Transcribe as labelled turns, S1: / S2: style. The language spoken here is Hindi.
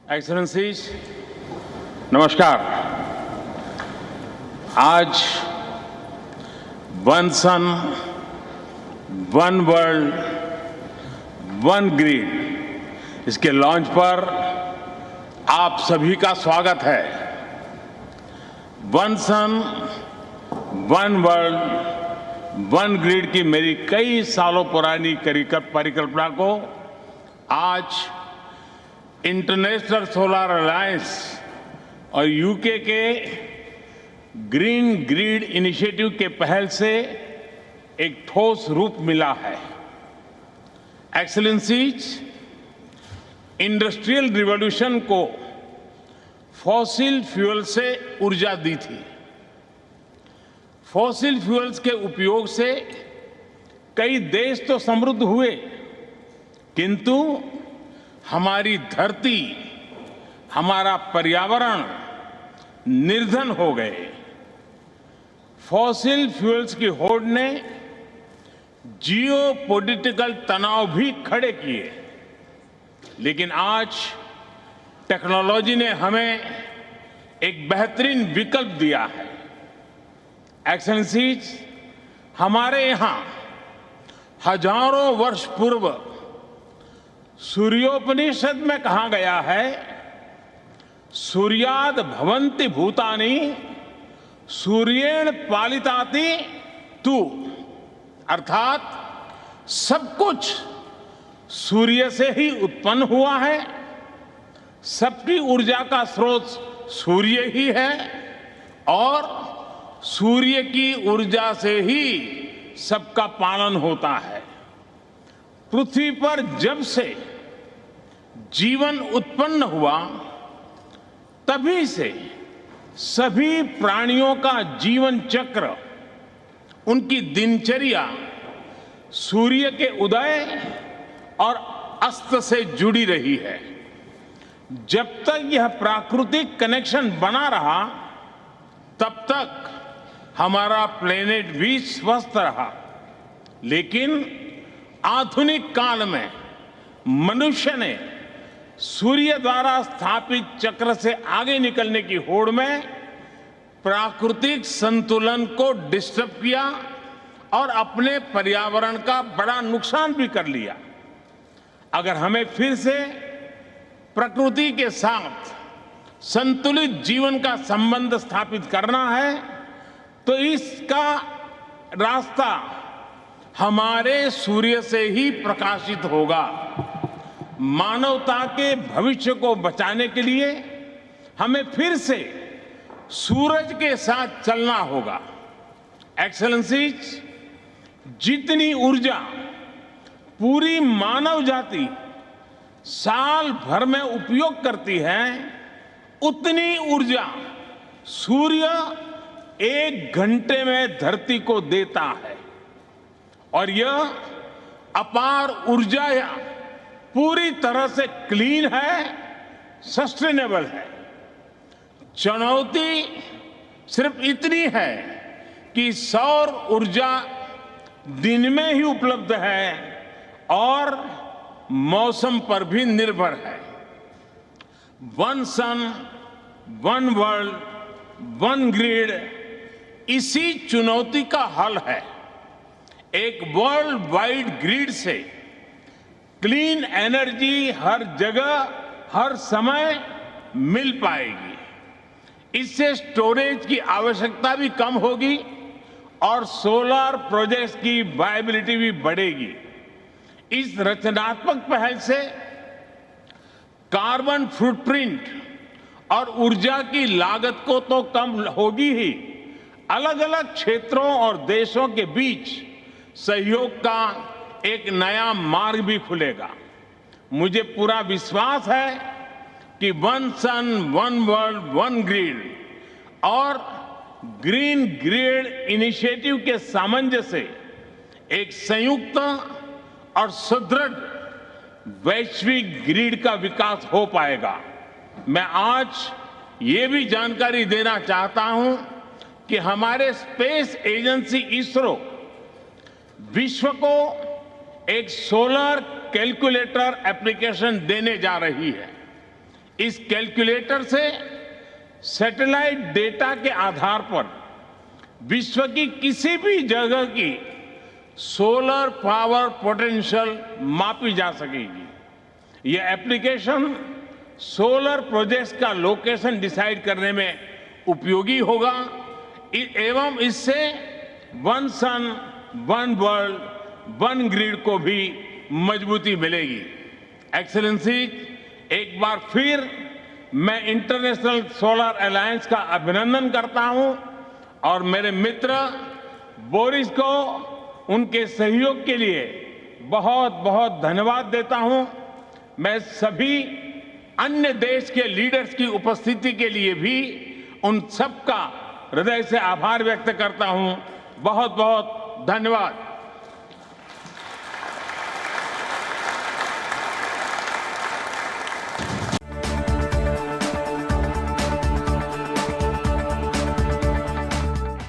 S1: एक्सेलेंसीज, नमस्कार। आज वन सन, वन वर्ल्ड, वन ग्रिड इसके लॉन्च पर आप सभी का स्वागत है। वन सन, वन वर्ल्ड, वन ग्रिड की मेरी कई सालों पुरानी परिकल्पना को आज इंटरनेशनल सोलर अलायंस और यूके के ग्रीन ग्रिड इनिशिएटिव के पहल से एक ठोस रूप मिला है। एक्सेलेंसीज, इंडस्ट्रियल रिवॉल्यूशन को फॉसिल फ्यूल से ऊर्जा दी थी। फॉसिल फ्यूल्स के उपयोग से कई देश तो समृद्ध हुए, किंतु हमारी धरती, हमारा पर्यावरण निर्धन हो गए। फॉसिल फ्यूल्स की होड़ ने जियोपॉलिटिकल तनाव भी खड़े किए, लेकिन आज टेक्नोलॉजी ने हमें एक बेहतरीन विकल्प दिया है। एक्सेलेंसीज, हमारे यहां हजारों वर्ष पूर्व सूर्योपनिषद में कहा गया है, सूर्याद भवन्ति भूतानि सूर्येण पालिताति तू, अर्थात सब कुछ सूर्य से ही उत्पन्न हुआ है, सबकी ऊर्जा का स्रोत सूर्य ही है और सूर्य की ऊर्जा से ही सबका पालन होता है। पृथ्वी पर जब से जीवन उत्पन्न हुआ, तभी से सभी प्राणियों का जीवन चक्र, उनकी दिनचर्या सूर्य के उदय और अस्त से जुड़ी रही है। जब तक यह प्राकृतिक कनेक्शन बना रहा, तब तक हमारा प्लेनेट भी स्वस्थ रहा। लेकिन आधुनिक काल में मनुष्य ने सूर्य द्वारा स्थापित चक्र से आगे निकलने की होड़ में प्राकृतिक संतुलन को डिस्टर्ब किया और अपने पर्यावरण का बड़ा नुकसान भी कर लिया। अगर हमें फिर से प्रकृति के साथ संतुलित जीवन का संबंध स्थापित करना है, तो इसका रास्ता हमारे सूर्य से ही प्रकाशित होगा। मानवता के भविष्य को बचाने के लिए हमें फिर से सूरज के साथ चलना होगा। एक्सेलेंसीज, जितनी ऊर्जा पूरी मानव जाति साल भर में उपयोग करती है, उतनी ऊर्जा सूर्य 1 घंटे में धरती को देता है। और यह अपार ऊर्जा पूरी तरह से क्लीन है, सस्टेनेबल है। चुनौती सिर्फ इतनी है कि सौर ऊर्जा दिन में ही उपलब्ध है और मौसम पर भी निर्भर है। वन सन, वन वर्ल्ड, वन ग्रिड इसी चुनौती का हल है। एक वर्ल्ड वाइड ग्रिड से क्लीन एनर्जी हर जगह, हर समय मिल पाएगी। इससे स्टोरेज की आवश्यकता भी कम होगी और सोलर प्रोजेक्ट्स की वायबिलिटी भी बढ़ेगी। इस रचनात्मक पहल से कार्बन फुटप्रिंट और ऊर्जा की लागत को तो कम होगी ही, अलग अलग क्षेत्रों और देशों के बीच सहयोग का एक नया मार्ग भी खुलेगा। मुझे पूरा विश्वास है कि वन सन, वन वर्ल्ड, वन ग्रिड और ग्रीन ग्रिड इनिशिएटिव के सामंजस्य से एक संयुक्त और सुदृढ़ वैश्विक ग्रिड का विकास हो पाएगा। मैं आज ये भी जानकारी देना चाहता हूं कि हमारे स्पेस एजेंसी इसरो विश्व को एक सोलर कैलकुलेटर एप्लीकेशन देने जा रही है। इस कैलकुलेटर से सैटेलाइट डेटा के आधार पर विश्व की किसी भी जगह की सोलर पावर पोटेंशियल मापी जा सकेगी। यह एप्लीकेशन सोलर प्रोजेक्ट्स का लोकेशन डिसाइड करने में उपयोगी होगा एवं इससे one sun one world one grid को भी मजबूती मिलेगी। एक्सेलेंसी, एक बार फिर मैं इंटरनेशनल सोलर अलायंस का अभिनंदन करता हूं और मेरे मित्र बोरिस को उनके सहयोग के लिए बहुत बहुत धन्यवाद देता हूं। मैं सभी अन्य देश के लीडर्स की उपस्थिति के लिए भी उन सबका हृदय से आभार व्यक्त करता हूं। बहुत बहुत धन्यवाद।